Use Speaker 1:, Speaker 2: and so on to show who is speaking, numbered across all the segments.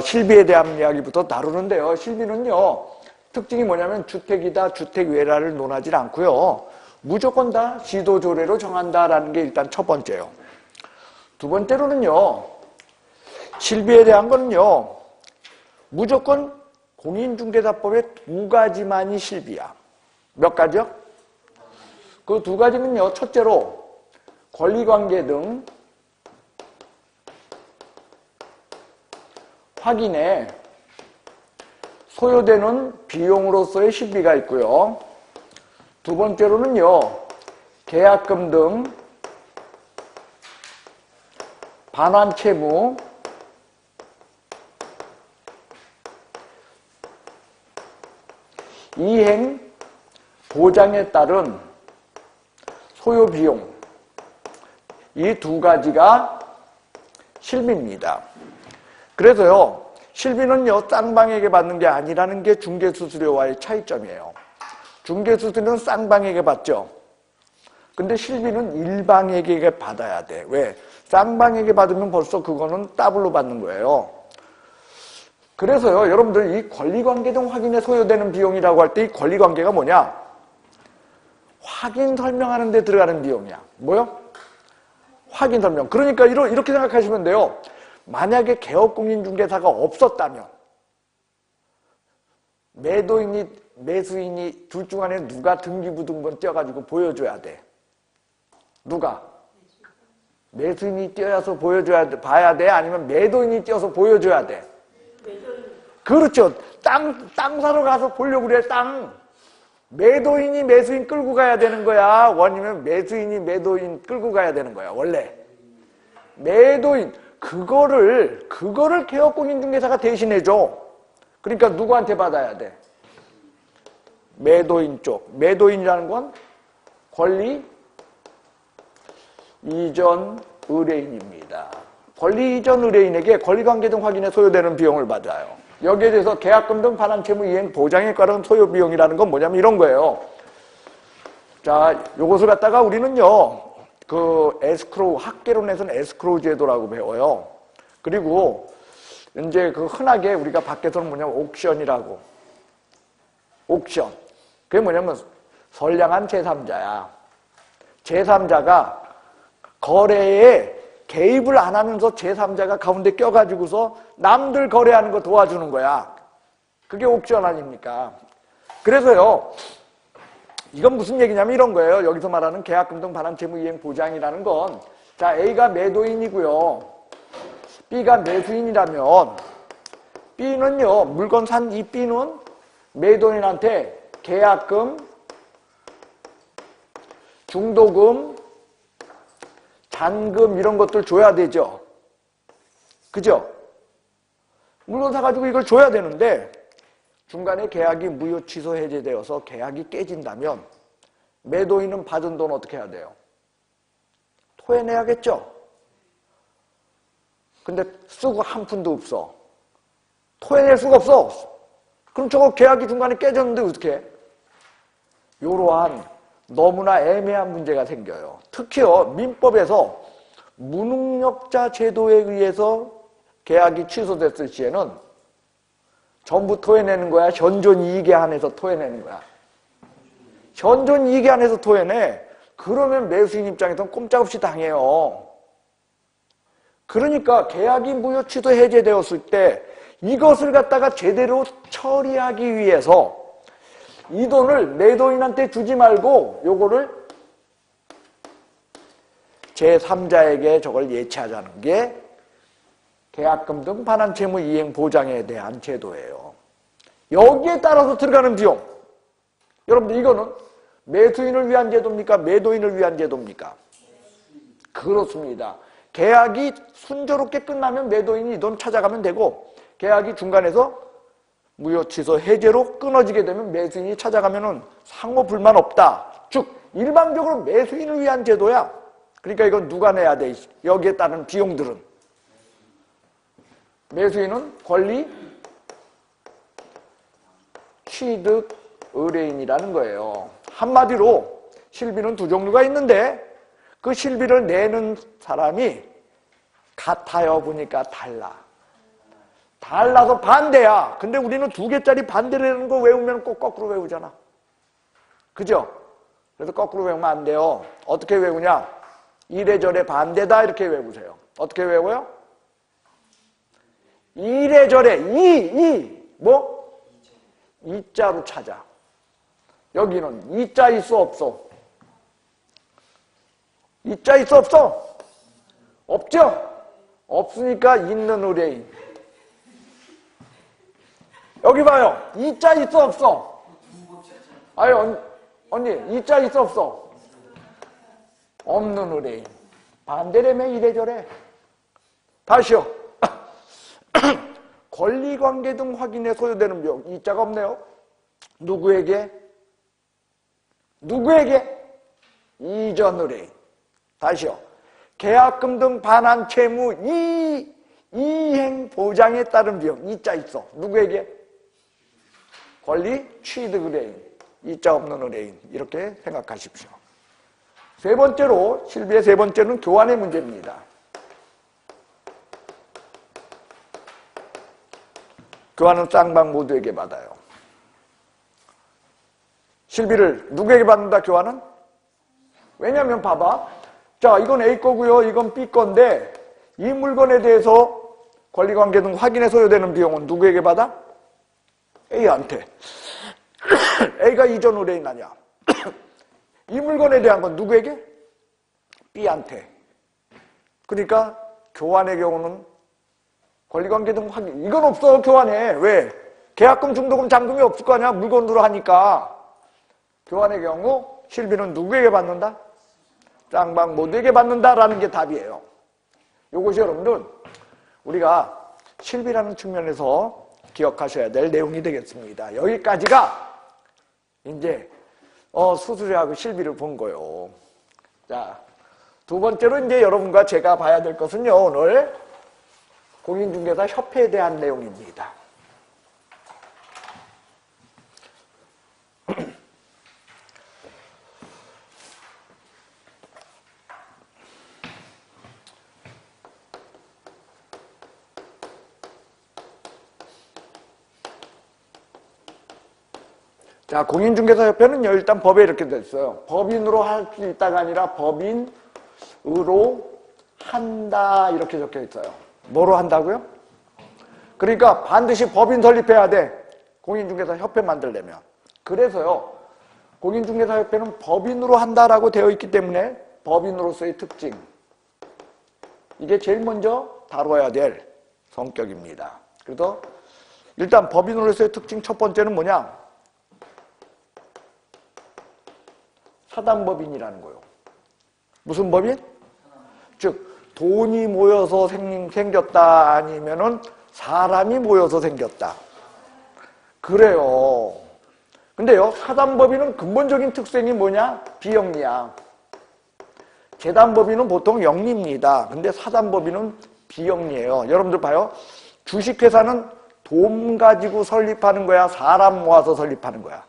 Speaker 1: 실비에 대한 이야기부터 다루는데요. 실비는요, 특징이 뭐냐면 주택이다, 주택외라를 논하지 않고요. 무조건 다 시도조례로 정한다라는 게 일단 첫 번째예요. 두 번째로는요, 실비에 대한 거는요, 무조건 공인중개사법의 두 가지만이 실비야. 몇 가지요? 그 두 가지는요, 첫째로 권리관계 등 확인에 소요되는 비용으로서의 실비가 있고요. 두 번째로는요, 계약금 등 반환 채무, 이행 보장에 따른 소요 비용, 이 두 가지가 실비입니다. 그래서요, 실비는요, 쌍방에게 받는 게 아니라는 게 중개수수료와의 차이점이에요. 중개수수료는 쌍방에게 받죠. 근데 실비는 일방에게 받아야 돼. 왜? 쌍방에게 받으면 벌써 그거는 더블로 받는 거예요. 그래서요, 여러분들 이 권리관계 등 확인에 소요되는 비용이라고 할 때 이 권리관계가 뭐냐? 확인 설명하는 데 들어가는 비용이야. 뭐요? 확인 설명. 그러니까 이렇게 생각하시면 돼요. 만약에 개업공인중개사가 없었다면 매도인이 매수인이 둘 중 안에 누가 등기부등본 떼어가지고 보여줘야 돼? 누가? 매수인이 떼어서 봐야 돼? 아니면 매도인이 떼어서 보여줘야 돼? 그렇죠. 땅 사러 가서 보려고 그래, 땅. 매도인이 매수인 끌고 가야 되는 거야. 아니면 매수인이 매도인 끌고 가야 되는 거야, 원래. 매도인, 그거를 개업공인중개사가 대신해줘. 그러니까 누구한테 받아야 돼? 매도인 쪽. 매도인이라는 건 권리 이전 의뢰인입니다. 권리 이전 의뢰인에게 권리관계 등 확인에 소요되는 비용을 받아요. 여기에 대해서 계약금 등 반환채무 이행 보장에 따른 소요 비용이라는 건 뭐냐면 이런 거예요. 자, 요것을 갖다가 우리는요, 그 에스크로우, 학개론에서는 에스크로우 제도라고 배워요. 그리고 이제 그 흔하게 우리가 밖에서는 뭐냐면 옥션이라고. 옥션. 그게 뭐냐면 선량한 제3자야. 제3자가 거래에 개입을 안 하면서 제3자가 가운데 껴가지고서 남들 거래하는 거 도와주는 거야. 그게 옥션 아닙니까? 그래서요, 이건 무슨 얘기냐면 이런 거예요. 여기서 말하는 계약금 등 반환채무 이행 보장이라는 건, 자, A가 매도인이고요, B가 매수인이라면 B는요, 물건 산 이 B는 매도인한테 계약금, 중도금, 잔금 이런 것들 줘야 되죠. 그죠? 물건 사가지고 이걸 줘야 되는데 중간에 계약이 무효 취소 해제되어서 계약이 깨진다면 매도인은 받은 돈 어떻게 해야 돼요? 토해내야겠죠? 근데 쓰고 한 푼도 없어. 토해낼 수가 없어. 그럼 저거 계약이 중간에 깨졌는데 어떻게 해? 이러한 너무나 애매한 문제가 생겨요. 특히요, 민법에서 무능력자 제도에 의해서 계약이 취소됐을 시에는 전부 토해내는 거야? 현존이익에 한해서 토해내는 거야? 현존이익에 한해서 토해내. 그러면 매수인 입장에서는 꼼짝없이 당해요. 그러니까 계약이 무효 취소 해제되었을 때 이것을 갖다가 제대로 처리하기 위해서 이 돈을 매도인한테 주지 말고 요거를 제3자에게 저걸 예치하자는 게 계약금 등 반환채무 이행 보장에 대한 제도예요. 여기에 따라서 들어가는 비용. 여러분들 이거는 매수인을 위한 제도입니까? 매도인을 위한 제도입니까? 그렇습니다. 계약이 순조롭게 끝나면 매도인이 이 돈 찾아가면 되고 계약이 중간에서 무효 취소 해제로 끊어지게 되면 매수인이 찾아가면은 상호 불만 없다. 즉 일반적으로 매수인을 위한 제도야. 그러니까 이건 누가 내야 돼? 여기에 따른 비용들은. 매수인은 권리 취득 의뢰인이라는 거예요. 한마디로 실비는 두 종류가 있는데 그 실비를 내는 사람이 같아요 보니까 달라. 달라서 반대야. 근데 우리는 2개짜리 반대라는 거 외우면 꼭 거꾸로 외우잖아. 그죠? 그래서 거꾸로 외우면 안 돼요. 어떻게 외우냐? 이래저래 반대다 이렇게 외우세요. 어떻게 외워요? 이래저래 뭐? 이자로 찾아. 여기는 이자 있어 없어? 이자 있어 없어? 없죠? 없으니까 있는 의뢰인. 여기 봐요. 이자 있어 없어? 아니 언니 이자 있어 없어? 없는 의뢰인. 반대라며 이래저래. 다시요. 권리관계 등 확인에 소요되는 비용. 이자가 없네요. 누구에게? 이전 의뢰인. 다시요. 계약금 등 반환 채무 이행 보장에 따른 비용. 이자 있어. 누구에게? 권리 취득 의뢰인. 이자 없는 의뢰인. 이렇게 생각하십시오. 세 번째로, 실비의 세 번째는 교환의 문제입니다. 교환은 쌍방 모두에게 받아요. 실비를 누구에게 받는다, 교환은? 왜냐면 봐봐. 자, 이건 A 거고요. 이건 B 건데 이 물건에 대해서 권리관계 등 확인에 소요되는 비용은 누구에게 받아? A한테. A가 이전 의뢰인 아니야. 이 물건에 대한 건 누구에게? B한테. 그러니까 교환의 경우는 권리관계 등 확인. 이건 없어, 교환에. 왜? 계약금, 중도금, 잔금이 없을 거 아니야. 물건으로 하니까. 교환의 경우 실비는 누구에게 받는다? 쌍방 모두에게 받는다라는 게 답이에요. 이것이 여러분들 우리가 실비라는 측면에서 기억하셔야 될 내용이 되겠습니다. 여기까지가 이제 수수료하고 실비를 본 거예요. 자, 두 번째로 이제 여러분과 제가 봐야 될 것은요, 오늘 공인중개사 협회에 대한 내용입니다. 자, 공인중개사협회는요, 일단 법에 이렇게 됐어요. 법인으로 할 수 있다가 아니라 법인으로 한다, 이렇게 적혀 있어요. 뭐로 한다고요? 그러니까 반드시 법인 설립해야 돼. 공인중개사협회 만들려면. 그래서요, 공인중개사협회는 법인으로 한다라고 되어 있기 때문에 법인으로서의 특징. 이게 제일 먼저 다뤄야 될 성격입니다. 그래서 일단 법인으로서의 특징 첫 번째는 뭐냐? 사단법인이라는 거예요. 무슨 법인? 즉 돈이 모여서 생겼다 아니면은 사람이 모여서 생겼다. 그래요. 근데요, 사단법인은 근본적인 특성이 뭐냐? 비영리야. 재단법인은 보통 영리입니다. 근데 사단법인은 비영리예요. 여러분들 봐요. 주식회사는 돈 가지고 설립하는 거야? 사람 모아서 설립하는 거야?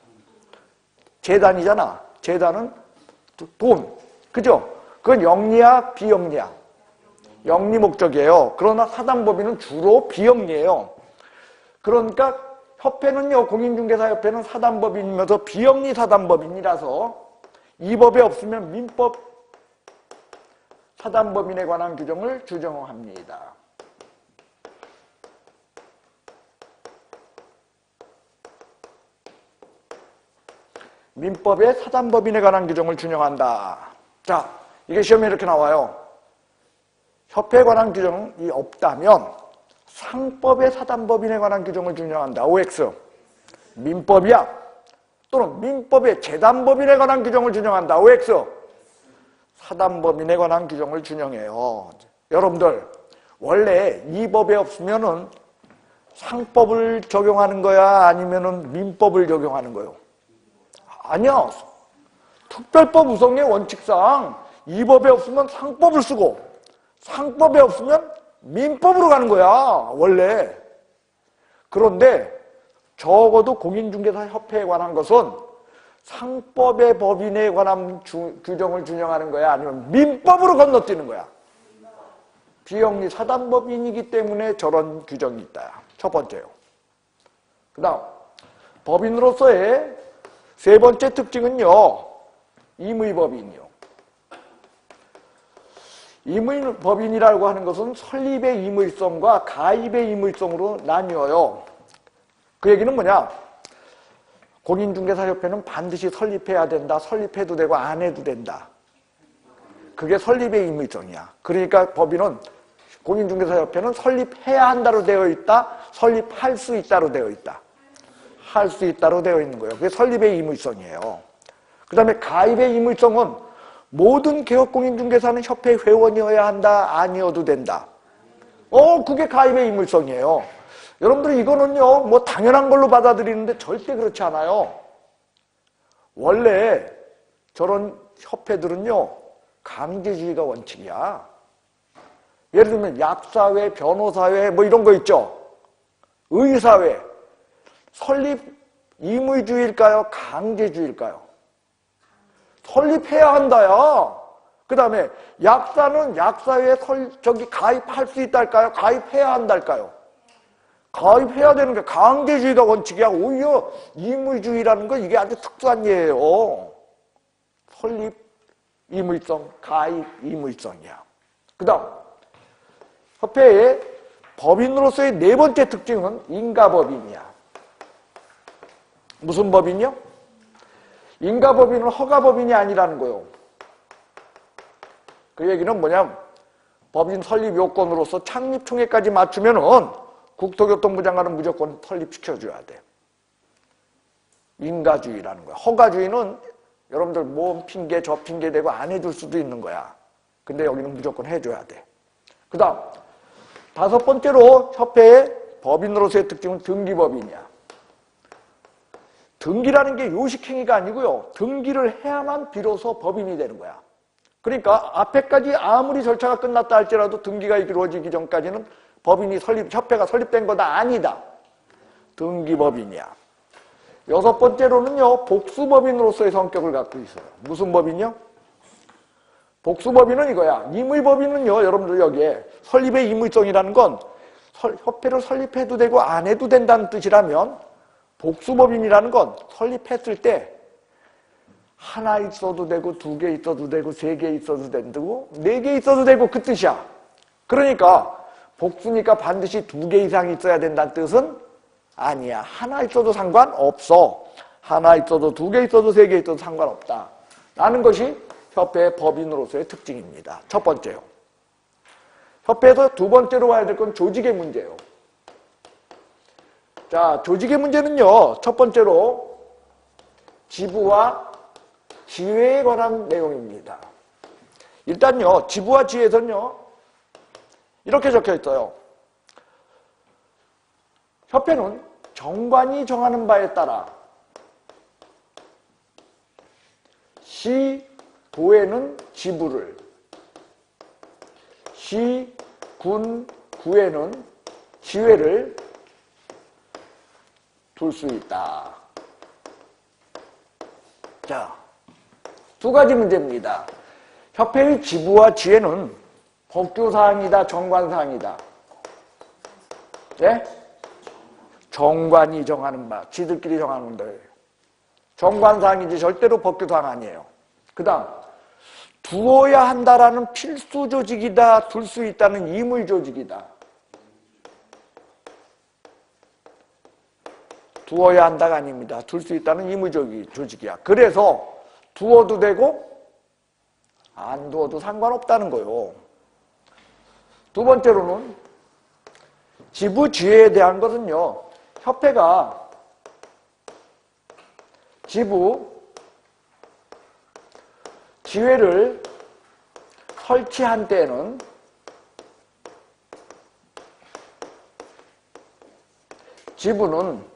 Speaker 1: 재단이잖아. 재단은 돈. 그죠? 그건 영리야, 비영리야? 영리 목적이에요. 그러나 사단법인은 주로 비영리예요. 그러니까 협회는요, 공인중개사협회는 사단법인이면서 비영리 사단법인이라서 이 법에 없으면 민법 사단법인에 관한 규정을 규정합니다. 민법의 사단법인에 관한 규정을 준용한다. 자, 이게 시험에 이렇게 나와요. 협회에 관한 규정이 없다면 상법의 사단법인에 관한 규정을 준용한다. OX. 민법이야. 또는 민법의 재단법인에 관한 규정을 준용한다. OX. 사단법인에 관한 규정을 준용해요. 여러분들, 원래 이 법에 없으면은 상법을 적용하는 거야? 아니면은 민법을 적용하는 거요? 아니야. 특별법 우선의 원칙상 이 법에 없으면 상법을 쓰고 상법에 없으면 민법으로 가는 거야, 원래. 그런데 적어도 공인중개사협회에 관한 것은 상법의 법인에 관한 규정을 준용하는 거야? 아니면 민법으로 건너뛰는 거야? 비영리 사단법인이기 때문에 저런 규정이 있다. 첫 번째요. 그 다음 법인으로서의 세 번째 특징은요, 임의법인이요. 임의법인이라고 하는 것은 설립의 임의성과 가입의 임의성으로 나뉘어요. 그 얘기는 뭐냐? 공인중개사협회는 반드시 설립해야 된다. 설립해도 되고 안 해도 된다. 그게 설립의 임의성이야. 그러니까 법인은, 공인중개사협회는 설립해야 한다로 되어 있다. 설립할 수 있다로 되어 있다. 할 수 있다로 되어 있는 거예요. 그게 설립의 임의성이에요. 그 다음에 가입의 임의성은 모든 개업공인중개사는 협회 회원이어야 한다. 아니어도 된다. 그게 가입의 임의성이에요. 여러분들 이거는요, 뭐 당연한 걸로 받아들이는데 절대 그렇지 않아요. 원래 저런 협회들은요, 강제주의가 원칙이야. 예를 들면 약사회, 변호사회 뭐 이런 거 있죠. 의사회. 설립 임의주의일까요? 강제주의일까요? 설립해야 한다야. 그 다음에 약사는 약사회에 가입할 수 있달까요? 가입해야 한달까요? 가입해야 되는 게 강제주의가 원칙이야. 오히려 임의주의라는 건 이게 아주 특수한 예예요. 설립 임의성, 가입 임의성이야. 그 다음 협회의 법인으로서의 네 번째 특징은 인가법인이야. 무슨 법인이요? 인가법인은 허가법인이 아니라는 거예요. 그 얘기는 뭐냐면 법인 설립 요건으로서 창립총회까지 맞추면은 국토교통부 장관은 무조건 설립시켜줘야 돼. 인가주의라는 거야. 허가주의는 여러분들 몸 핑계 저 핑계 대고 안 해줄 수도 있는 거야. 근데 여기는 무조건 해줘야 돼. 그 다음 다섯 번째로 협회의 법인으로서의 특징은 등기법인이야. 등기라는 게 요식행위가 아니고요. 등기를 해야만 비로소 법인이 되는 거야. 그러니까 앞에까지 아무리 절차가 끝났다 할지라도 등기가 이루어지기 전까지는 법인이 협회가 설립된 거다 아니다. 등기법인이야. 여섯 번째로는요, 복수법인으로서의 성격을 갖고 있어요. 무슨 법인이요? 복수법인은 이거야. 임의법인은요, 여러분들 여기에 설립의 임의성이라는 건 협회를 설립해도 되고 안 해도 된다는 뜻이라면 복수법인이라는 건 설립했을 때 하나 있어도 되고 두 개 있어도 되고 세 개 있어도 되고 네 개 있어도 되고 그 뜻이야. 그러니까 복수니까 반드시 두 개 이상 있어야 된다는 뜻은 아니야. 하나 있어도 상관없어. 하나 있어도 두 개 있어도 세 개 있어도 상관없다. 라는 것이 협회의 법인으로서의 특징입니다. 첫 번째요. 협회에서 두 번째로 와야 될 건 조직의 문제예요. 자, 조직의 문제는요, 첫 번째로 지부와 지회에 관한 내용입니다. 일단요, 지부와 지회에서는요, 이렇게 적혀 있어요. 협회는 정관이 정하는 바에 따라 시, 도에는 지부를, 시, 군, 구에는 지회를 둘 수 있다. 자, 두 가지 문제입니다. 협회의 지부와 지회는 법규사항이다, 정관사항이다. 예? 정관이 정하는 바, 지들끼리 정하는 거예요. 정관사항이지 절대로 법규사항 아니에요. 그 다음, 두어야 한다라는 필수 조직이다, 둘 수 있다는 임의 조직이다. 두어야 한다가 아닙니다. 둘 수 있다는 임의 조직이야. 그래서 두어도 되고 안 두어도 상관없다는 거예요. 두 번째로는 지부 지회에 대한 것은요. 협회가 지부 지회를 설치한 때에는 지부는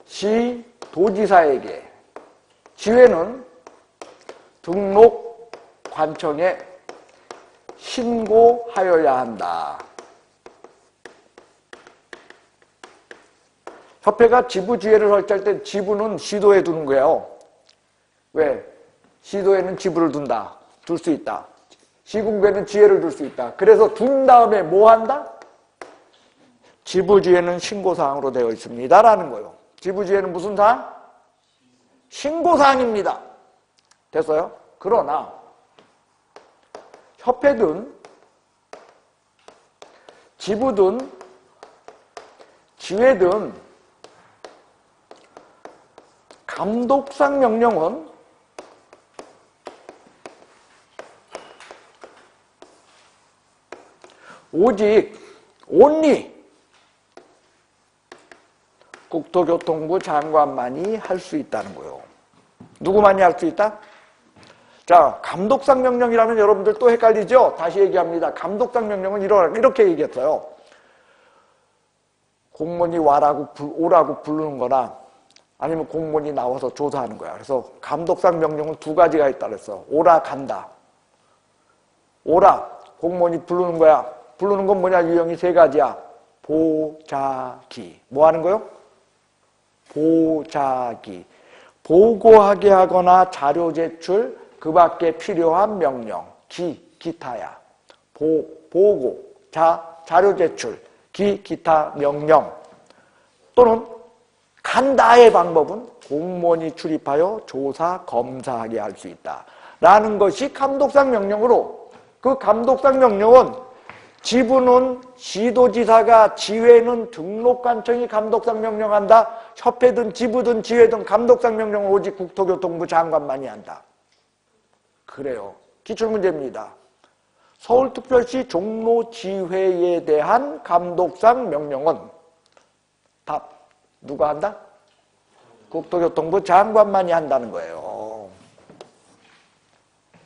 Speaker 1: 시 도지사에게, 지회는 등록 관청에 신고하여야 한다. 협회가 지부 지회를 설치할 때 지부는 시도에 두는 거예요. 왜? 시도에는 지부를 둔다. 둘 수 있다. 시군구에는 지회를 둘 수 있다. 그래서 둔 다음에 뭐 한다? 지부지회는 신고사항으로 되어 있습니다. 라는 거예요. 지부지회는 무슨 사항? 신고사항입니다. 됐어요? 그러나 협회든 지부든 지회든 감독상 명령은 오직 only 국토교통부 장관만이 할 수 있다는 거예요. 누구만이 할 수 있다? 자, 감독상 명령이라면 여러분들 또 헷갈리죠? 다시 얘기합니다. 감독상 명령은 이렇게 얘기했어요. 공무원이 오라고 부르는 거나 아니면 공무원이 나와서 조사하는 거야. 그래서 감독상 명령은 두 가지가 있다 그랬어. 오라, 간다. 오라, 공무원이 부르는 거야. 부르는 건 뭐냐? 유형이 세 가지야. 보자기. 뭐 하는 거요? 보자기. 보고하게 하거나 자료 제출, 그 밖에 필요한 명령. 기타야. 보고, 자료 제출, 기타 명령. 또는 간다의 방법은 공무원이 출입하여 조사, 검사하게 할 수 있다. 라는 것이 감독상 명령으로, 그 감독상 명령은 지부는 시도지사가, 지회는 등록관청이 감독상 명령한다. 협회든 지부든 지회든 감독상 명령은 오직 국토교통부 장관만이 한다. 그래요. 기출문제입니다. 서울특별시 종로지회에 대한 감독상 명령은 답. 누가 한다? 국토교통부 장관만이 한다는 거예요.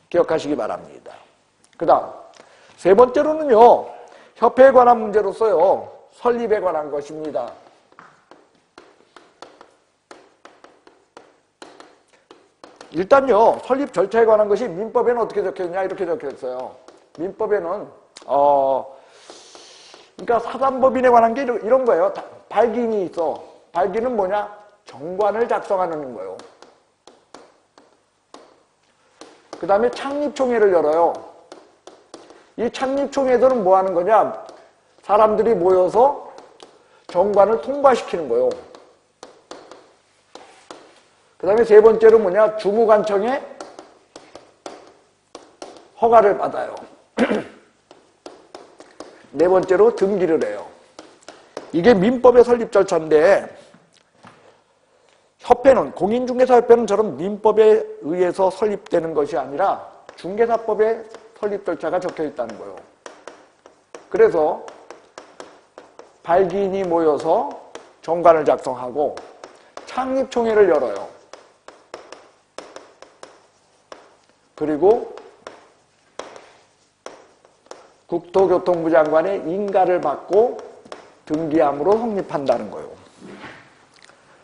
Speaker 1: 기억하시기 바랍니다. 그 다음 세 번째로는요. 협회에 관한 문제로서요. 설립에 관한 것입니다. 일단요. 설립 절차에 관한 것이 민법에는 어떻게 적혀있냐 이렇게 적혀있어요. 민법에는 그러니까 사단법인에 관한 게 이런 거예요. 발기인이 있어. 발기는 뭐냐? 정관을 작성하는 거예요. 그 다음에 창립총회를 열어요. 이 창립총회들은 뭐 하는 거냐? 사람들이 모여서 정관을 통과시키는 거예요. 그 다음에 세 번째로 뭐냐? 주무관청에 허가를 받아요. 네 번째로 등기를 해요. 이게 민법의 설립 절차인데 협회는, 공인중개사협회는 저런 민법에 의해서 설립되는 것이 아니라 중개사법의 설립 절차가 적혀 있다는 거예요. 그래서 발기인이 모여서 정관을 작성하고 창립총회를 열어요. 그리고 국토교통부 장관의 인가를 받고 등기함으로 성립한다는 거예요.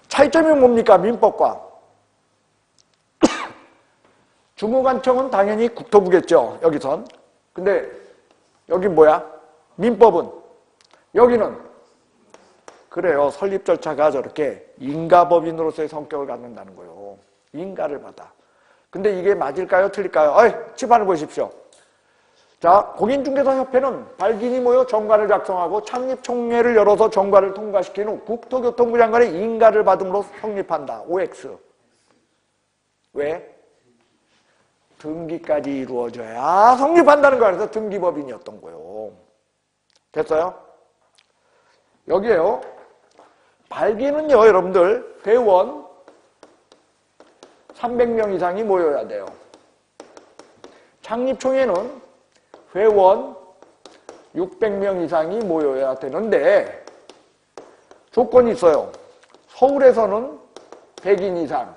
Speaker 1: 차이점이 뭡니까? 민법과. 주무관청은 당연히 국토부겠죠. 여기선. 근데 여기 뭐야? 민법은. 여기는 그래요. 설립 절차가 저렇게 인가법인으로서의 성격을 갖는다는 거예요. 인가를 받아. 근데 이게 맞을까요? 틀릴까요? 칠판을 보십시오. 자, 공인중개사협회는 발기인이 모여 정관을 작성하고 창립총회를 열어서 정관을 통과시킨 후 국토교통부 장관의 인가를 받음으로 성립한다. OX. 왜? 등기까지 이루어져야 성립한다는 거야. 그래서 등기법인이었던 거예요. 됐어요? 여기에요. 발기는요, 여러분들, 회원 300명 이상이 모여야 돼요. 창립총회는 회원 600명 이상이 모여야 되는데 조건이 있어요. 서울에서는 100인 이상,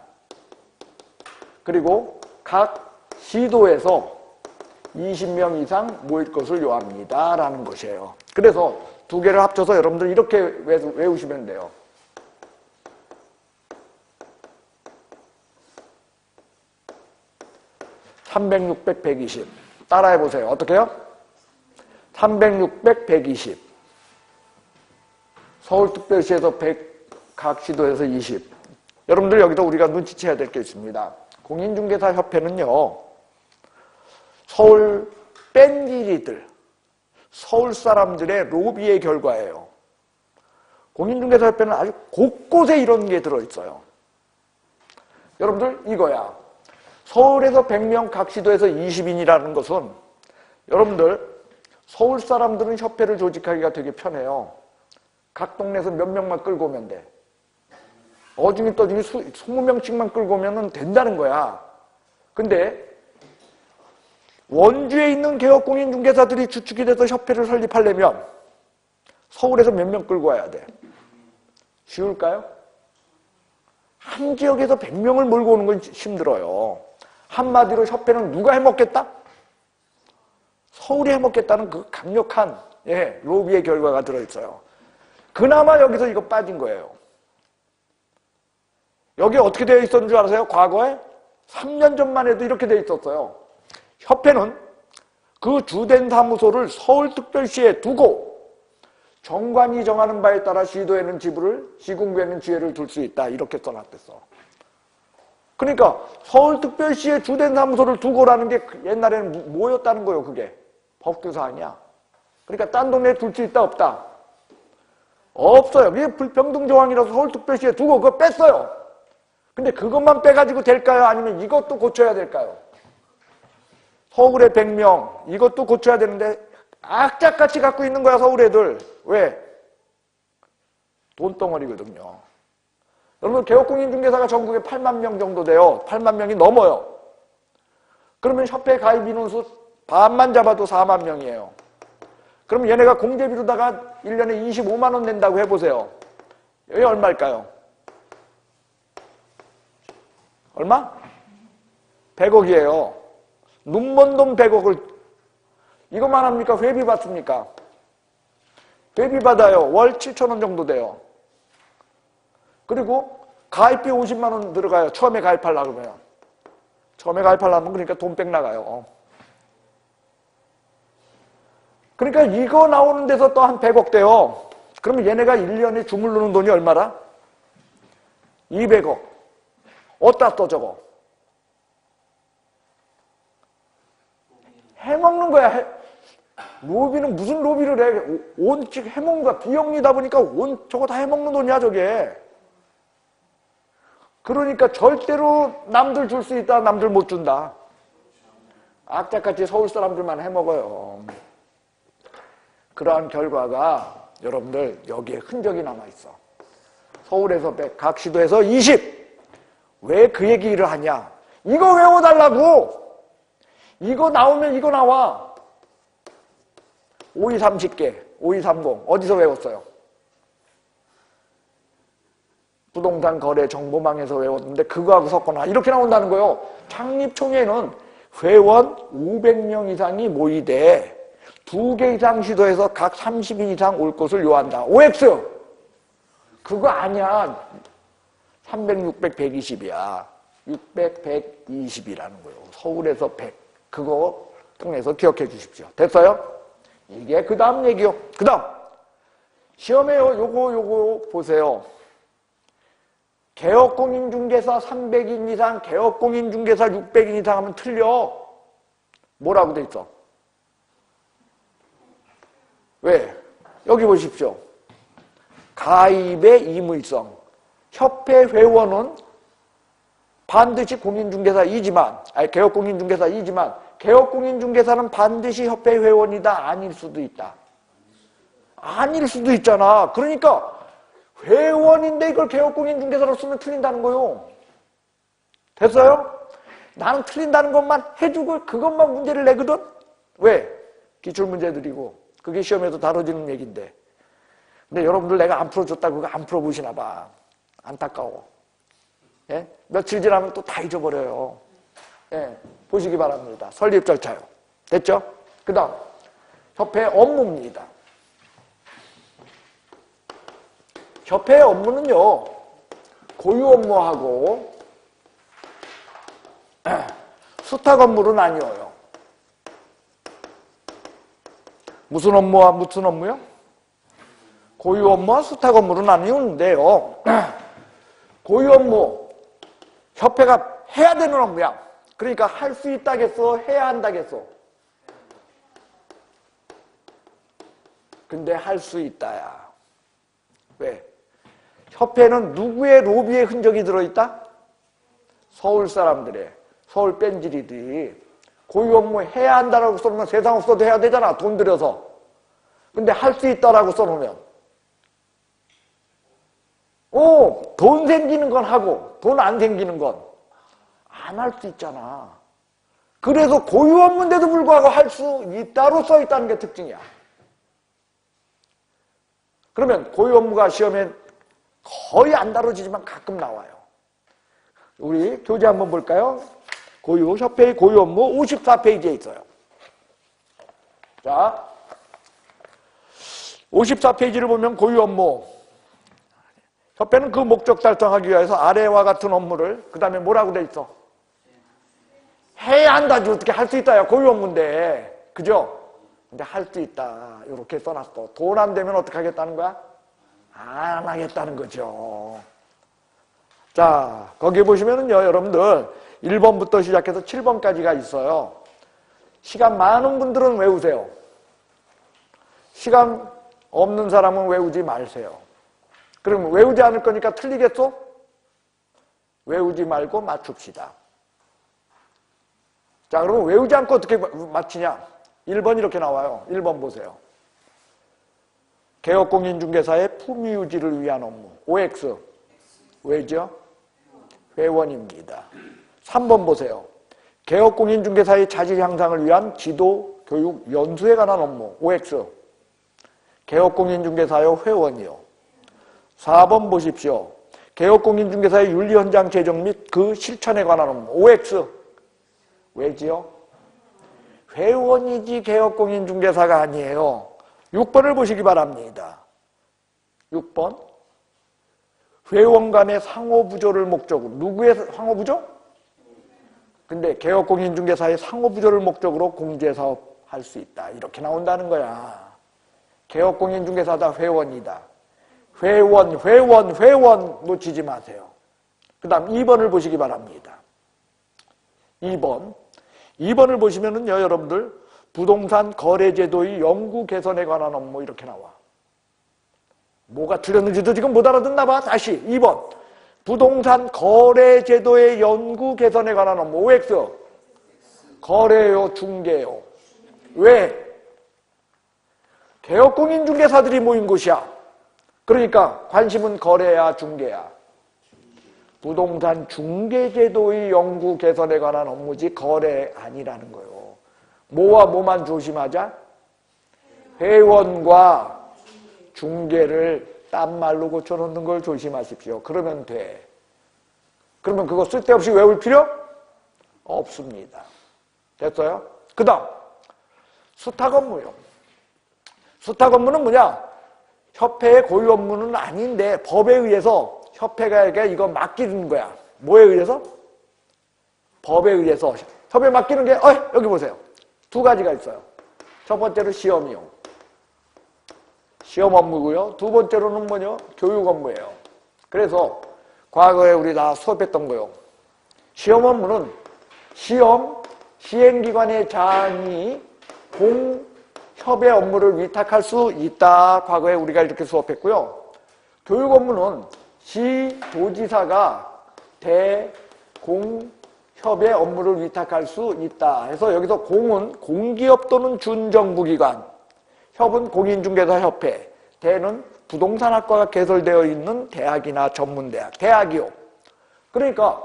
Speaker 1: 그리고 각 시도에서 20명 이상 모일 것을 요합니다. 라는 것이에요. 그래서 두 개를 합쳐서 여러분들 이렇게 외우시면 돼요. (300, 600, 120) 따라해보세요. 어떻게 해요? 300, 600, 120. 서울특별시에서 100, 각 시도에서 20. 여러분들 여기도 우리가 눈치채야 될 게 있습니다. 공인중개사협회는요. 서울 뺀질이들, 서울 사람들의 로비의 결과예요. 공인중개사협회는 아주 곳곳에 이런 게 들어있어요. 여러분들 이거야. 서울에서 100명, 각 시도에서 20인이라는 것은 여러분들 서울 사람들은 협회를 조직하기가 되게 편해요. 각 동네에서 몇 명만 끌고 오면 돼. 어중이 떠중이 20명씩만 끌고 오면 된다는 거야. 근데 원주에 있는 개업공인중개사들이 주축이 돼서 협회를 설립하려면 서울에서 몇 명 끌고 와야 돼. 쉬울까요? 한 지역에서 100명을 몰고 오는 건 힘들어요. 한마디로 협회는 누가 해먹겠다? 서울이 해먹겠다는 그 강력한 로비의 결과가 들어있어요. 그나마 여기서 이거 빠진 거예요. 여기 어떻게 되어 있었는 줄 아세요? 과거에 3년 전만 해도 이렇게 되어 있었어요. 협회는 그 주된 사무소를 서울특별시에 두고 정관이 정하는 바에 따라 시도에는 지부를, 시군구에는 지회를 둘 수 있다. 이렇게 써놨댔어. 그러니까 서울특별시에 주된 사무소를 두고라는 게 옛날에는 뭐였다는 거예요, 그게. 법규사항이야. 그러니까 딴 동네에 둘 수 있다, 없다? 없어요. 그게 불평등 조항이라서 서울특별시에 두고 그거 뺐어요. 근데 그것만 빼가지고 될까요? 아니면 이것도 고쳐야 될까요? 서울에 100명, 이것도 고쳐야 되는데 악착같이 갖고 있는 거야, 서울 애들. 왜? 돈덩어리거든요. 여러분, 개업공인중개사가 전국에 8만 명 정도 돼요. 8만 명이 넘어요. 그러면 협회 가입 인원수 반만 잡아도 4만 명이에요. 그럼 얘네가 공제비로다가 1년에 25만 원 낸다고 해보세요. 여기 얼마일까요? 얼마? 100억이에요. 눈먼 돈 100억을 이것만 합니까? 회비 받습니까? 회비 받아요. 월 7,000원 정도 돼요. 그리고 가입비 50만 원 들어가요. 처음에 가입하려고 그러면. 처음에 가입하려면 그러니까 돈 백 나가요. 그러니까 이거 나오는 데서 또 한 100억 돼요. 그러면 얘네가 1년에 주물르는 돈이 얼마라? 200억. 어디다 또 저거? 해먹는 거야. 로비는 무슨 로비를 해? 온 해먹는 거야. 비영리다 보니까 온 저거 다 해먹는 돈이야, 저게. 그러니까 절대로 남들 줄 수 있다, 남들 못 준다. 악착같이 서울 사람들만 해먹어요. 그러한 결과가 여러분들 여기에 흔적이 남아있어. 서울에서 100, 각 시도에서 20. 왜 그 얘기를 하냐? 이거 외워달라고! 이거 나오면 이거 나와. 5230개, 5230. 어디서 외웠어요? 부동산 거래 정보망에서 외웠는데 그거하고 섞거나 이렇게 나온다는 거예요. 창립총회는 회원 500명 이상이 모이되 2개 이상 시도에서 각 30인 이상 올 것을 요한다. OX! 그거 아니야. 300, 600, 120이야. 600, 120이라는 거예요. 서울에서 100. 그거 통해서 기억해 주십시오. 됐어요? 이게 그 다음 얘기요. 그 다음. 시험에요. 요거 보세요. 개업공인중개사 300인 이상, 개업공인중개사 600인 이상 하면 틀려. 뭐라고 돼 있어? 왜? 여기 보십시오. 가입의 의무성. 협회 회원은 반드시 공인중개사이지만, 개업공인중개사이지만, 개업공인중개사는 반드시 협회 회원이다. 아닐 수도 있다. 아닐 수도 있잖아. 그러니까 회원인데 이걸 개업공인중개사로 쓰면 틀린다는 거요. 됐어요? 나는 틀린다는 것만 해주고 그것만 문제를 내거든? 왜? 기출문제들이고 그게 시험에도 다뤄지는 얘기인데. 근데 여러분들 내가 안 풀어줬다고 그거 안 풀어보시나 봐. 안타까워. 예? 며칠 지나면 또 다 잊어버려요. 예, 보시기 바랍니다. 설립 절차요. 됐죠? 그 다음 협회 업무입니다. 협회의 업무는요, 고유 업무하고 수탁 업무로 나뉘어요. 무슨 업무와 무슨 업무요? 고유 업무와 수탁 업무로 나뉘는데요. 고유 업무, 협회가 해야 되는 업무야. 그러니까 할 수 있다겠어? 해야 한다겠어? 근데 할 수 있다야. 왜? 협회에는 누구의 로비의 흔적이 들어있다? 서울 사람들의, 서울 뺀질이들이 고유 업무 해야 한다라고 써놓으면 세상 없어도 해야 되잖아, 돈 들여서. 근데 할 수 있다라고 써놓으면 돈 생기는 건 하고 돈 안 생기는 건 안 할 수 있잖아. 그래서 고유 업무인데도 불구하고 할 수 있다로 써 있다는 게 특징이야. 그러면 고유 업무가 시험에 거의 안 다뤄지지만 가끔 나와요. 우리 교재 한번 볼까요? 고유, 협회의 고유 업무 54페이지에 있어요. 자, 54페이지를 보면 고유 업무. 협회는 그 목적 달성하기 위해서 아래와 같은 업무를, 그 다음에 뭐라고 돼 있어? 해야 한다지 어떻게 할 수 있다야. 고유 업무인데. 그죠? 근데 할 수 있다. 이렇게 써놨어. 돈 안 되면 어떻게 하겠다는 거야? 안 하겠다는 거죠. 자, 거기 보시면은요, 여러분들 1번부터 시작해서 7번까지가 있어요. 시간 많은 분들은 외우세요. 시간 없는 사람은 외우지 마세요. 그럼 외우지 않을 거니까 틀리겠어? 외우지 말고 맞춥시다. 자, 그러면 외우지 않고 어떻게 맞히냐? 1번 이렇게 나와요. 1번 보세요. 개업공인중개사의 품위유지를 위한 업무. OX. 왜죠? 회원입니다. 3번 보세요. 개업공인중개사의 자질 향상을 위한 지도, 교육, 연수에 관한 업무. OX. 개업공인중개사의 회원이요. 4번 보십시오. 개업공인중개사의 윤리현장 제정 및 그 실천에 관한 업무. OX. 왜지요? 회원이지 개업공인중개사가 아니에요. 6번을 보시기 바랍니다. 6번. 회원 간의 상호부조를 목적으로. 누구의 상호부조? 근데 개업공인중개사의 상호부조를 목적으로 공제사업 할 수 있다. 이렇게 나온다는 거야. 개업공인중개사다. 회원이다. 회원 놓치지 마세요. 그 다음 2번을 보시기 바랍니다. 2번을 보시면은요, 여러분들 부동산 거래제도의 연구 개선에 관한 업무 이렇게 나와. 뭐가 틀렸는지도 지금 못 알아듣나 봐. 다시 2번. 부동산 거래제도의 연구 개선에 관한 업무. OX. 거래요, 중개요. 왜? 개업공인중개사들이 모인 곳이야. 그러니까 관심은 거래야, 중개야. 부동산 중개제도의 연구 개선에 관한 업무지 거래 아니라는 거예요. 뭐와 뭐만 조심하자? 회원과 중개를 딴 말로 고쳐놓는 걸 조심하십시오. 그러면 돼. 그러면 그거 쓸데없이 외울 필요 없습니다. 됐어요? 그 다음 수탁 업무요. 수탁 업무는 뭐냐? 협회의 고유 업무는 아닌데 법에 의해서 협회가 이거 맡기는 거야. 뭐에 의해서? 법에 의해서. 협회에 맡기는 게 여기 보세요. 두 가지가 있어요. 첫 번째로 시험이요. 시험 업무고요. 두 번째로는 뭐냐? 교육 업무예요. 그래서 과거에 우리 다 수업했던 거요. 시험 업무는 시험 시행기관의 장이 공협의 업무를 위탁할 수 있다. 과거에 우리가 이렇게 수업했고요. 교육 업무는 시도지사가 대공협의 업무를 위탁할 수 있다. 해서 여기서 공은 공기업 또는 준정부기관, 협은 공인중개사협회, 대는 부동산학과가 개설되어 있는 대학이나 전문대학, 대학이요. 그러니까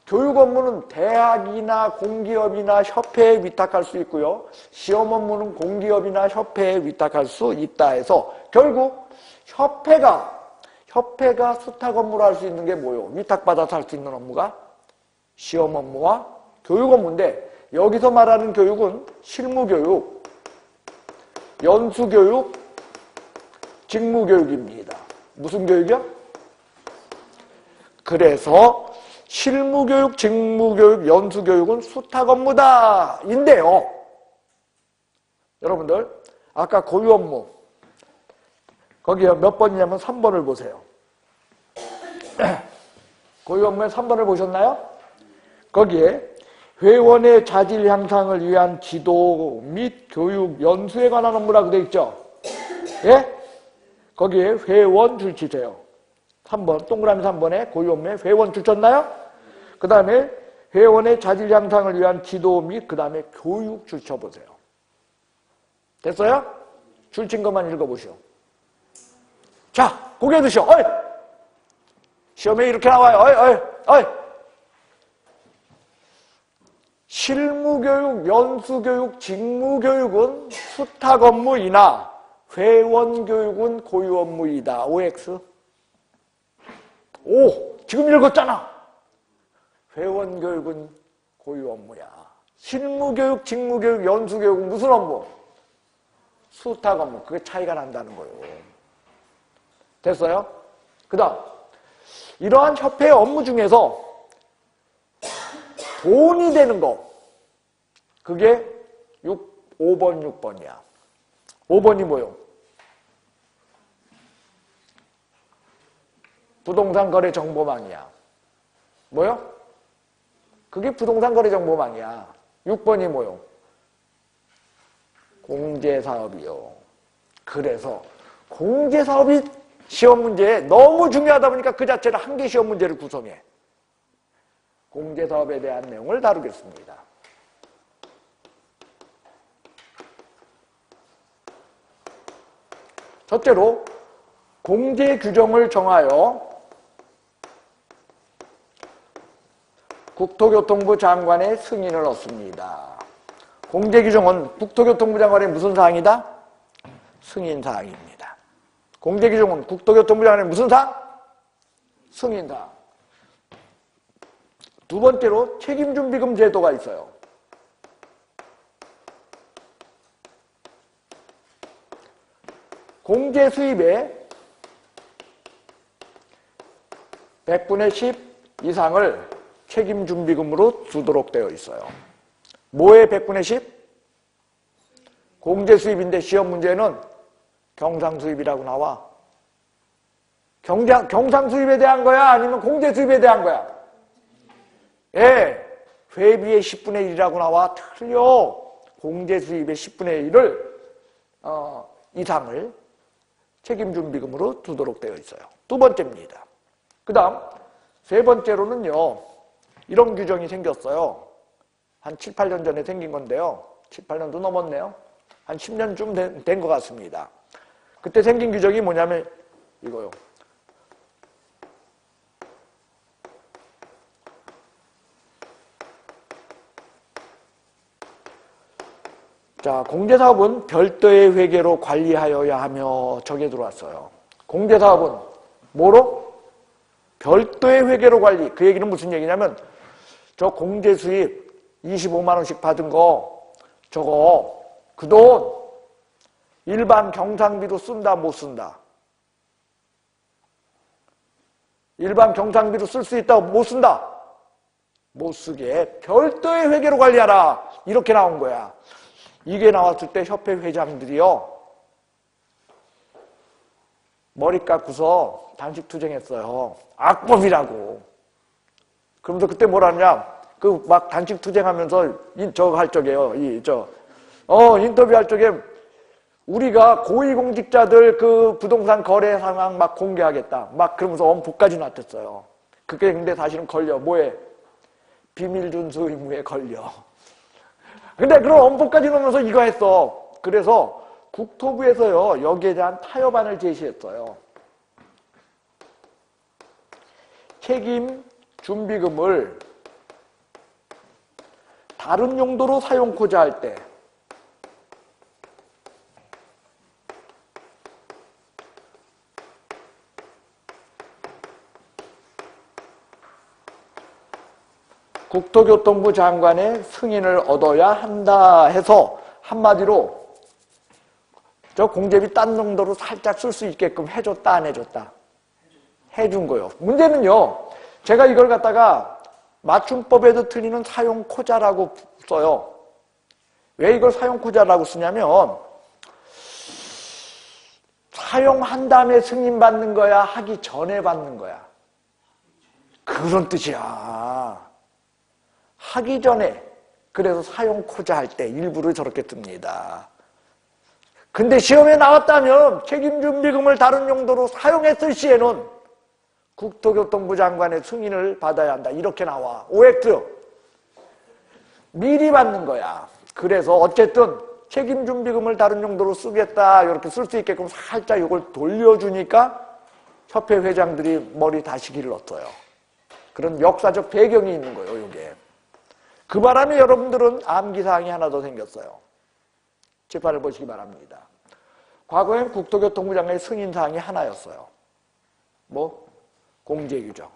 Speaker 1: 교육 업무는 대학이나 공기업이나 협회에 위탁할 수 있고요. 시험 업무는 공기업이나 협회에 위탁할 수 있다 해서 결국 협회가 수탁 업무를 할 수 있는 게 뭐예요? 위탁받아서 할 수 있는 업무가 시험 업무와 교육 업무인데 여기서 말하는 교육은 실무교육, 연수교육, 직무교육입니다. 무슨 교육이요? 그래서 실무교육, 직무교육, 연수교육은 수탁 업무다 인데요. 여러분들 아까 고유 업무 거기에 몇 번이냐면 3번을 보세요. 고유 업무에 3번을 보셨나요? 거기에 회원의 자질 향상을 위한 지도 및 교육, 연수에 관한 업무라고 되어 있죠. 예? 거기에 회원 줄 치세요. 3번, 동그라미 3번에 고유 업무에 회원 줄쳤나요? 그 다음에 회원의 자질 향상을 위한 지도 및 그 다음에 교육 줄쳐보세요. 됐어요? 줄친 것만 읽어보시오. 자, 고개 드시오. 어이! 시험에 이렇게 나와요. 어이, 어이, 어이! 실무교육, 연수교육, 직무교육은 수탁 업무이나 회원교육은 고유 업무이다. OX. 오! 지금 읽었잖아. 회원교육은 고유 업무야. 실무교육, 직무교육, 연수교육은 무슨 업무? 수탁 업무. 그게 차이가 난다는 거예요. 됐어요? 그 다음 이러한 협회 업무 중에서 돈이 되는 거 그게 5번, 6번이야. 5번이 뭐요? 부동산 거래 정보망이야. 뭐요? 그게 부동산 거래 정보망이야. 6번이 뭐요? 공제사업이요. 그래서 공제사업이 시험 문제에 너무 중요하다 보니까 그 자체를 한 개 시험 문제를 구성해. 공제사업에 대한 내용을 다루겠습니다. 첫째로 공제 규정을 정하여 국토교통부 장관의 승인을 얻습니다. 공제 규정은 국토교통부 장관의 무슨 사항이다? 승인 사항입니다. 공제 규정은 국토교통부 장관의 무슨 사항? 승인 사항. 두 번째로 책임준비금 제도가 있어요. 공제 수입의 100분의 10 이상을 책임준비금으로 주도록 되어 있어요. 뭐의 100분의 10? 공제 수입인데 시험 문제는 경상 수입이라고 나와. 경상 수입에 대한 거야? 아니면 공제 수입에 대한 거야? 예, 회비의 10분의 1이라고 나와. 틀려. 공제 수입의 10분의 1을 이상을 책임준비금으로 두도록 되어 있어요. 두 번째입니다. 그 다음 세 번째로는요. 이런 규정이 생겼어요. 한 7, 8년 전에 생긴 건데요. 7, 8년도 넘었네요. 한 10년쯤 된 것 같습니다. 그때 생긴 규정이 뭐냐면 이거요. 자, 공제사업은 별도의 회계로 관리하여야 하며 저게 들어왔어요. 공제사업은 뭐로? 별도의 회계로 관리. 그 얘기는 무슨 얘기냐면 저 공제 수입 25만 원씩 받은 거 저거 그 돈 일반 경상비로 쓴다 못 쓴다? 일반 경상비로 쓸 수 있다 못 쓴다? 못 쓰게 별도의 회계로 관리하라. 이렇게 나온 거야. 이게 나왔을 때 협회 회장들이요. 머리 깎고서 단식투쟁했어요. 악법이라고. 그러면서 그때 뭐라 하냐. 그 막 단식투쟁하면서 저거 할 적에요. 인터뷰할 적에 우리가 고위공직자들 그 부동산 거래 상황 막 공개하겠다. 막 그러면서 엄포까지 놨댔어요. 그게 근데 사실은 걸려. 뭐에? 비밀 준수 의무에 걸려. 근데 그런 엄포까지 넣으면서 이거 했어. 그래서 국토부에서요. 여기에 대한 타협안을 제시했어요. 책임 준비금을 다른 용도로 사용코자 할 때 국토교통부 장관의 승인을 얻어야 한다 해서 한마디로 저 공제비 딴 용도로 살짝 쓸 수 있게끔 해줬다 안 해줬다? 해준 거예요. 문제는요. 제가 이걸 갖다가 맞춤법에도 틀리는 사용코자라고 써요. 왜 이걸 사용코자라고 쓰냐면 사용한 다음에 승인받는 거야? 하기 전에 받는 거야? 그런 뜻이야. 하기 전에. 그래서 사용코자 할 때 일부를 저렇게 씁니다. 근데 시험에 나왔다면 책임준비금을 다른 용도로 사용했을 시에는 국토교통부 장관의 승인을 받아야 한다. 이렇게 나와. OX. 미리 받는 거야. 그래서 어쨌든 책임준비금을 다른 용도로 쓰겠다. 이렇게 쓸 수 있게끔 살짝 이걸 돌려주니까 협회 회장들이 머리 다시기를 얻어요. 그런 역사적 배경이 있는 거예요, 이게. 그 바람에 여러분들은 암기사항이 하나 더 생겼어요. 재판을 보시기 바랍니다. 과거엔 국토교통부 장관의 승인사항이 하나였어요. 뭐? 공제규정.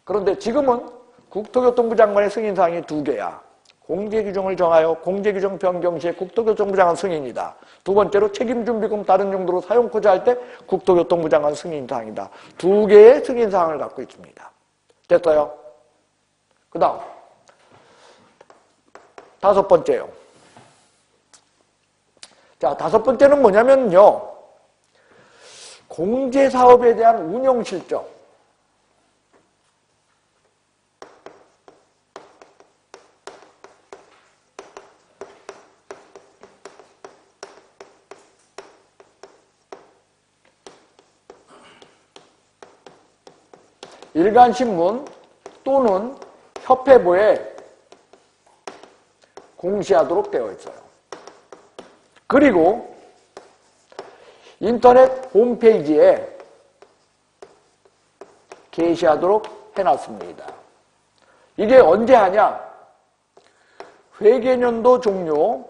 Speaker 1: 그런데 지금은 국토교통부 장관의 승인사항이 2개야. 공제규정을 정하여 공제규정 변경 시에 국토교통부 장관 승인이다. 두 번째로 책임준비금 다른 용도로 사용코자 할 때 국토교통부 장관 승인사항이다. 2개의 승인사항을 갖고 있습니다. 됐어요? 그 다음 5번째요. 자, 5번째는 뭐냐면요. 공제사업에 대한 운영실적. 일간신문 또는 협회보에 공시하도록 되어 있어요. 그리고 인터넷 홈페이지에 게시하도록 해놨습니다. 이게 언제 하냐? 회계년도 종료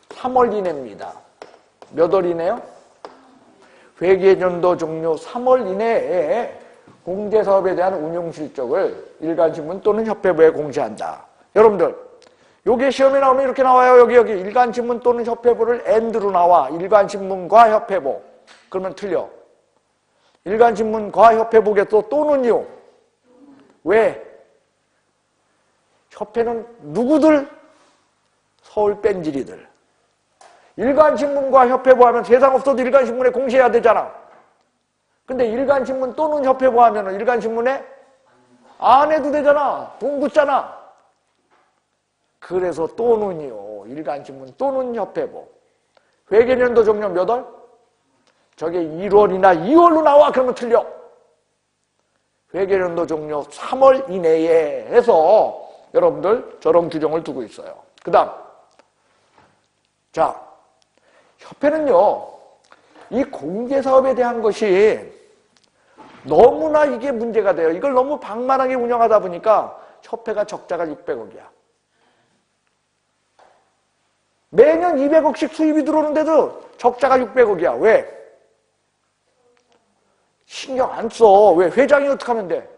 Speaker 1: 3월 이내입니다. 몇 월 이내요? 회계년도 종료 3월 이내에 공제사업에 대한 운용실적을 일간신문 또는 협회부에 공시한다. 여러분들, 요게 시험에 나오면 이렇게 나와요. 여기 일간신문 또는 협회부를 AND로 나와. 일간신문과 협회부. 그러면 틀려. 일간신문과 협회부겠어. 또는요. 왜? 협회는 누구들? 서울 뺀질이들. 일간신문과 협회부 하면 세상 없어도 일간신문에 공시해야 되잖아. 근데 일간신문 또는 협회부 하면 일간신문에 안 해도 되잖아. 돈 붙잖아. 그래서 또는이요. 일간신문 또는 협회부. 회계년도 종료 몇 월? 저게 1월이나 2월로 나와. 그러면 틀려. 회계년도 종료 3월 이내에 해서 여러분들 저런 규정을 두고 있어요. 그 다음. 자, 협회는요. 이 공제사업에 대한 것이 너무나 이게 문제가 돼요. 이걸 너무 방만하게 운영하다 보니까 협회가 적자가 600억이야. 매년 200억씩 수입이 들어오는데도 적자가 600억이야. 왜? 신경 안 써. 왜? 회장이 어떻게 하면 돼?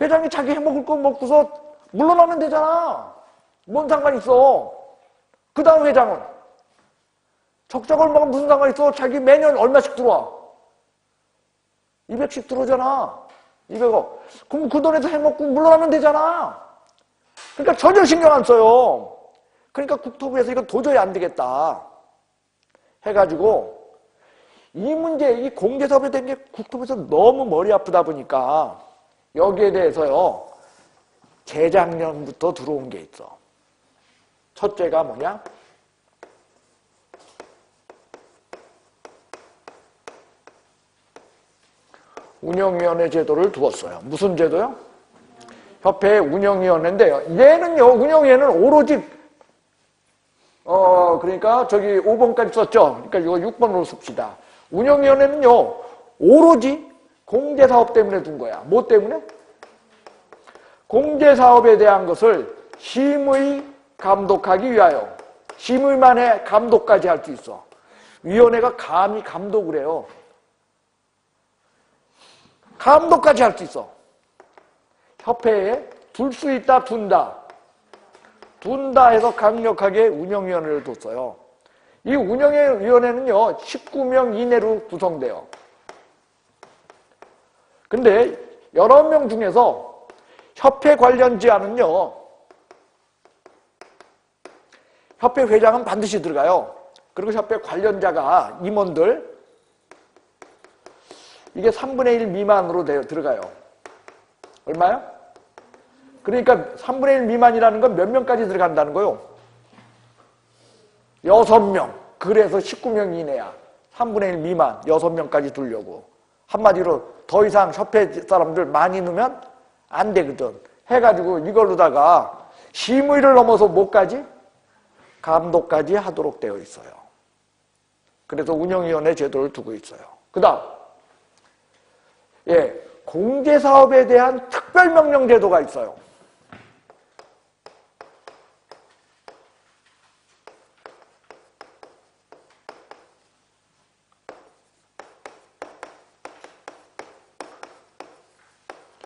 Speaker 1: 회장이 자기 해먹을 거 먹고서 물러나면 되잖아. 뭔 상관 있어. 그 다음 회장은 적자가 얼마가 무슨 상관 있어. 자기 매년 얼마씩 들어와. 200씩 들어오잖아. 200억. 그럼 그 돈에서 해먹고 물러나면 되잖아. 그러니까 전혀 신경 안 써요. 그러니까 국토부에서 이거 도저히 안 되겠다 해가지고 이 문제, 이 공제사업에 대한 게 국토부에서 너무 머리 아프다 보니까 여기에 대해서요 재작년부터 들어온 게 있어. 첫째가 뭐냐? 운영위원회 제도를 두었어요. 무슨 제도요? 협회 운영위원회인데요. 얘는요, 운영위원회는 오로지, 그러니까 저기 5번까지 썼죠? 그러니까 이거 6번으로 씁시다. 운영위원회는요, 오로지 공제사업 때문에 둔 거야. 뭐 때문에? 공제사업에 대한 것을 심의 감독하기 위하여. 심의만 해, 감독까지 할 수 있어. 위원회가 감히 감독을 해요. 감독까지 할 수 있어. 협회에 둘 수 있다, 둔다. 둔다 해서 강력하게 운영위원회를 뒀어요. 이 운영위원회는요, 19명 이내로 구성돼요. 근데 여러 명 중에서 협회 관련 지안은요, 협회 회장은 반드시 들어가요. 그리고 협회 관련자가 임원들, 이게 3분의 1 미만으로 들어가요. 얼마요? 그러니까 3분의 1 미만이라는 건 몇 명까지 들어간다는 거요? 6명. 그래서 19명 이내야. 3분의 1 미만 6명까지 두려고. 한마디로 더 이상 협회 사람들 많이 넣으면 안 되거든. 해가지고 이걸로다가 심의를 넘어서 뭐까지? 감독까지 하도록 되어 있어요. 그래서 운영위원회 제도를 두고 있어요. 그 다음, 공제사업에 대한 특별명령 제도가 있어요.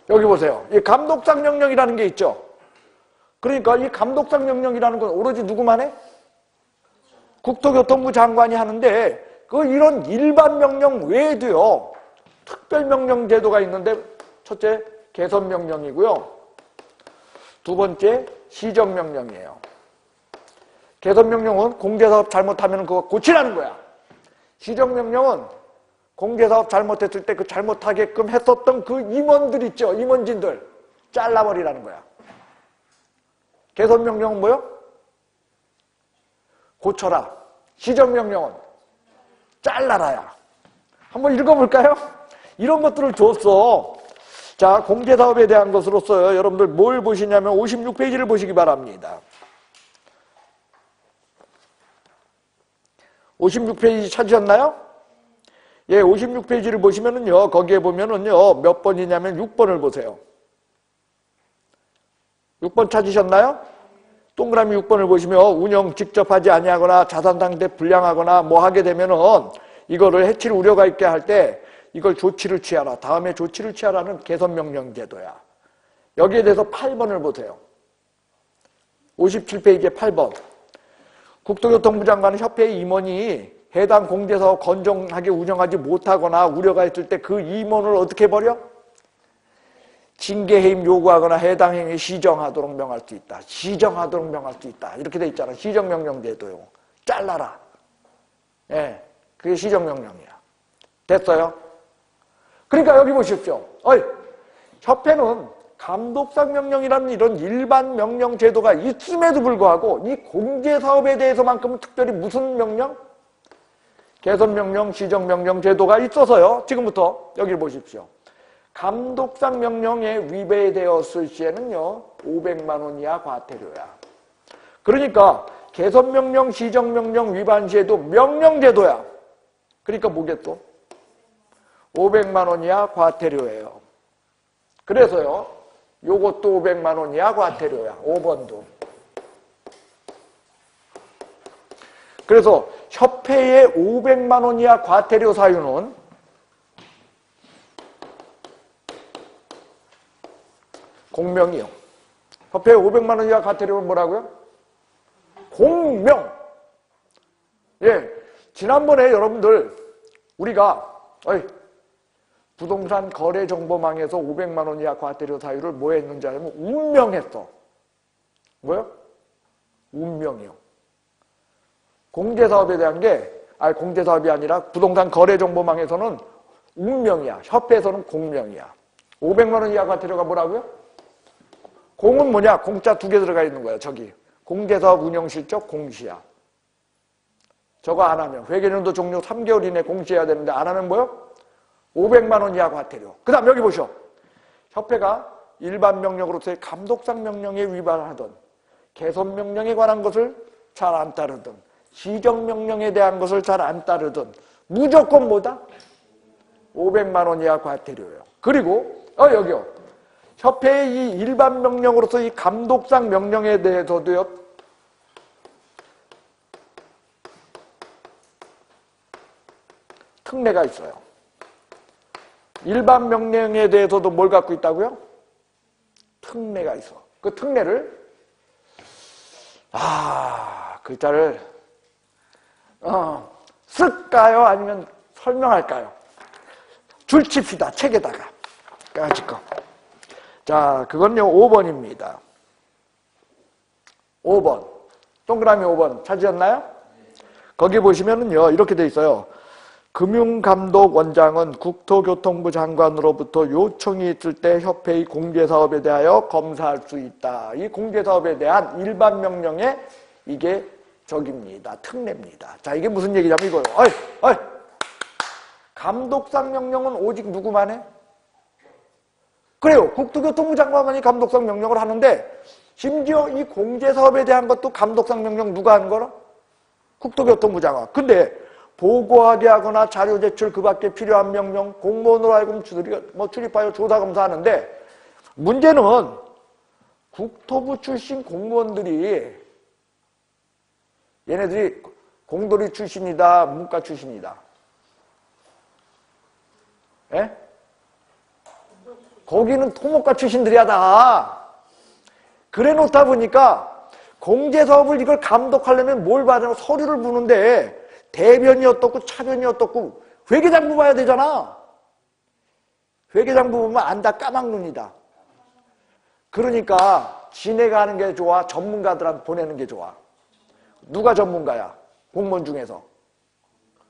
Speaker 1: 여기 보세요. 이 감독상 명령이라는 게 있죠. 그러니까 이 감독상 명령이라는 건 오로지 누구만 해? 국토교통부 장관이 하는데 이런 일반 명령 외에도요. 특별명령 제도가 있는데 첫째 개선명령이고요. 두 번째 시정명령이에요. 개선명령은 공제사업 잘못하면 그거 고치라는 거야. 시정명령은 공제사업 잘못했을 때 그 잘못하게끔 했었던 그 임원들 있죠. 임원진들 잘라버리라는 거야. 개선명령은 뭐요? 고쳐라. 시정명령은 잘라라야. 한번 읽어볼까요? 이런 것들을 줬어. 자, 공제사업에 대한 것으로서 여러분들 뭘 보시냐면 56페이지를 보시기 바랍니다. 56페이지 찾으셨나요? 예, 56페이지를 보시면은요, 거기에 보면은요, 몇 번이냐면 6번을 보세요. 6번 찾으셨나요? 동그라미 6번을 보시면 운영 직접 하지 아니하거나 자산 상태 불량하거나 뭐 하게 되면은 이거를 해칠 우려가 있게 할 때 이걸 조치를 취하라. 다음에 조치를 취하라는 개선명령 제도야. 여기에 대해서 8번을 보세요. 57페이지에 8번. 국토교통부 장관은 협회의 임원이 해당 공제사업 건전하게 운영하지 못하거나 우려가 있을 때 그 임원을 어떻게 해버려? 징계해임 요구하거나 해당 행위 시정하도록 명할 수 있다. 시정하도록 명할 수 있다. 이렇게 돼 있잖아. 시정명령 제도요. 잘라라. 예, 그게 시정명령이야. 됐어요? 그러니까 여기 보십시오. 협회는 감독상 명령이라는 이런 일반 명령 제도가 있음에도 불구하고 이 공제사업에 대해서만큼은 특별히 무슨 명령? 개선명령, 시정명령 제도가 있어서요. 지금부터 여기를 보십시오. 감독상 명령에 위배되었을 시에는요. 500만 원 이하 과태료야. 그러니까 개선명령, 시정명령 위반 시에도 명령제도야. 그러니까 뭐겠어? 500만 원 이하 과태료예요. 그래서요. 요것도 500만 원 이하 과태료야. 5번도. 그래서 협회의 500만 원 이하 과태료 사유는 공명이요. 협회의 500만 원 이하 과태료는 뭐라고요? 공명. 예, 지난번에 여러분들 우리가 부동산 거래정보망에서 500만 원 이하 과태료 사유를 뭐 했는지 알면 운명했어. 뭐요? 운명이요. 공제사업에 대한 게 공제사업이 아니라 부동산 거래정보망에서는 운명이야. 협회에서는 공명이야. 500만 원 이하 과태료가 뭐라고요? 공은 뭐냐? 공짜 2개 들어가 있는 거야. 저기 공제사업 운영실적 공시야. 저거 안 하면 회계연도 종료 3개월 이내 공시해야 되는데 안 하면 뭐요? 500만 원 이하 과태료. 그 다음 여기 보셔. 협회가 일반 명령으로서의 감독상 명령에 위반하던 개선명령에 관한 것을 잘 안 따르던 시정명령에 대한 것을 잘 안 따르던 무조건 뭐다? 500만 원 이하 과태료예요. 그리고 여기요. 협회의 이 일반 명령으로서 이 감독상 명령에 대해서도요. 특례가 있어요. 일반 명령에 대해서도 뭘 갖고 있다고요? 특례가 있어. 그 특례를 글자를 쓸까요? 아니면 설명할까요? 줄칩시다. 책에다가. 까짓거. 자, 그건요 5번입니다. 5번. 동그라미 5번 찾으셨나요? 거기 보시면은요 이렇게 돼 있어요. 금융감독원장은 국토교통부 장관으로부터 요청이 있을 때 협회의 공제사업에 대하여 검사할 수 있다. 이 공제사업에 대한 일반 명령에 이게 저깁니다. 특례입니다. 자, 이게 무슨 얘기냐면 이거예요. 어이! 감독상 명령은 오직 누구만 해? 그래요. 국토교통부 장관만이 감독상 명령을 하는데 심지어 이 공제사업에 대한 것도 감독상 명령 누가 하는 거라? 국토교통부 장관. 근데 보고하게 하거나 자료 제출 그 밖에 필요한 명령, 공무원으로 하여금 출입하여 조사 검사하는데 문제는 국토부 출신 공무원들이 얘네들이 공돌이 출신이다, 문과 출신이다. 예? 거기는 토목과 출신들이야 다. 그래 놓다 보니까 공제사업을 이걸 감독하려면 뭘 받으면 서류를 부는데 대변이 어떻고 차변이 어떻고 회계장부 봐야 되잖아. 회계장부 보면 안다 까막눈이다. 그러니까 지네가 하는 게 좋아? 전문가들한테 보내는 게 좋아? 누가 전문가야? 공무원 중에서.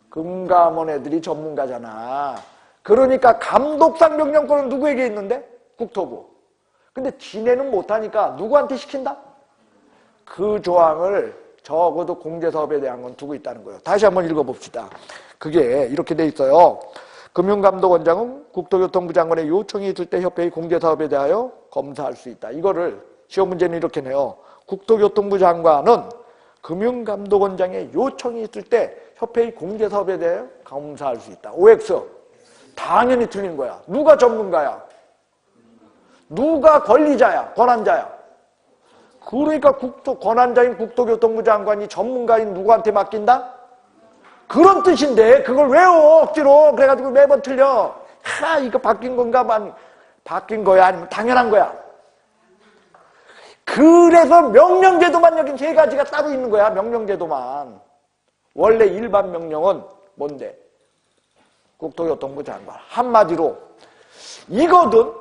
Speaker 1: 금감원 애들이 전문가잖아. 그러니까 감독상 명령권은 누구에게 있는데? 국토부. 근데 지네는 못하니까 누구한테 시킨다? 그 조항을 적어도 공제사업에 대한 건 두고 있다는 거예요. 다시 한번 읽어봅시다. 그게 이렇게 돼 있어요. 금융감독원장은 국토교통부 장관의 요청이 있을 때 협회의 공제사업에 대하여 검사할 수 있다. 이거를 시험 문제는 이렇게 내요. 국토교통부 장관은 금융감독원장의 요청이 있을 때 협회의 공제사업에 대하여 검사할 수 있다. OX. 당연히 틀린 거야. 누가 전문가야? 누가 권리자야? 권한자야? 그러니까 권한자인 국토교통부 장관이 전문가인 누구한테 맡긴다? 그런 뜻인데 그걸 외워 억지로. 그래가지고 매번 틀려. 이거 바뀐 건가만 바뀐 거야? 아니면 당연한 거야? 그래서 명령제도만 여긴 세 가지가 따로 있는 거야. 명령제도만. 원래 일반 명령은 뭔데? 국토교통부 장관. 한마디로 이거든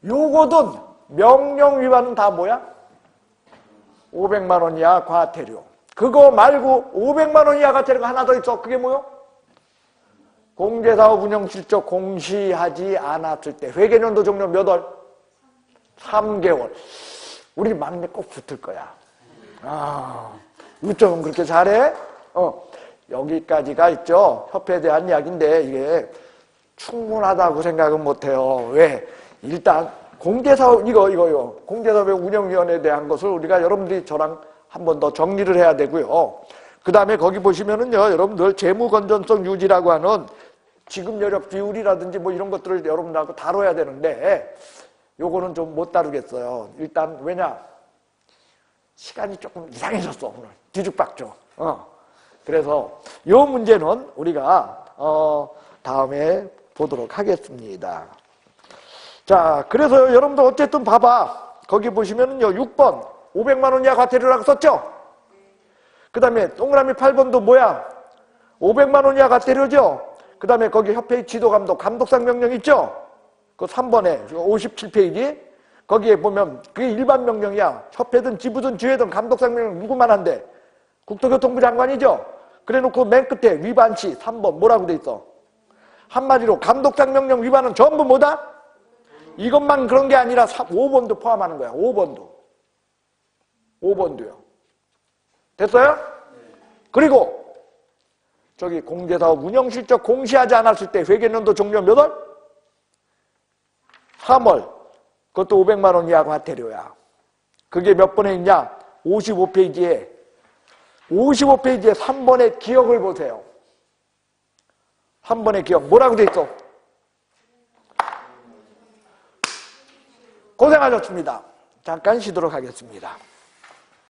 Speaker 1: 요거든 명령 위반은 다 뭐야? 500만 원 이하 과태료. 그거 말고 500만 원 이하 과태료가 하나 더 있어. 그게 뭐요? 공제사업 운영 실적 공시하지 않았을 때. 회계연도 종료 몇 월? 3개월. 우리 막내 꼭 붙을 거야. 어쩌면 그렇게 잘해? 여기까지가 있죠. 협회에 대한 이야기인데 이게 충분하다고 생각은 못해요. 왜? 일단 공제사업 이거 공제사업의 운영위원회에 대한 것을 우리가 여러분들이 저랑 한 번 더 정리를 해야 되고요. 그 다음에 거기 보시면은요, 여러분들 재무건전성 유지라고 하는 지급 여력 비율이라든지 뭐 이런 것들을 여러분들하고 다뤄야 되는데 요거는 좀 못 다루겠어요. 일단 왜냐? 시간이 조금 이상해졌어 오늘. 뒤죽박죽. 그래서 요 문제는 우리가 다음에 보도록 하겠습니다. 자, 그래서 여러분들 어쨌든 봐봐. 거기 보시면은요, 6번 500만 원 이하 과태료라고 썼죠? 그 다음에 동그라미 8번도 뭐야? 500만 원 이하 과태료죠? 그 다음에 거기 협회의 지도감독, 감독상 명령 있죠? 그 3번에 57페이지 거기에 보면 그게 일반 명령이야. 협회든 지부든 지회든 감독상 명령 누구만 한대? 국토교통부 장관이죠? 그래 놓고 맨 끝에 위반시 3번 뭐라고 돼 있어? 한마디로 감독상 명령 위반은 전부 뭐다? 이것만 그런 게 아니라 5번도 포함하는 거야. 5번도요. 됐어요? 그리고 저기 공제사업 운영실적 공시하지 않았을 때 회계연도 종료 몇 월? 3월. 그것도 500만 원 이하 과태료야. 그게 몇 번에 있냐? 55페이지에 3번의 기억을 보세요. 3번의 기억 뭐라고 돼 있어? 고생하셨습니다. 잠깐 쉬도록 하겠습니다.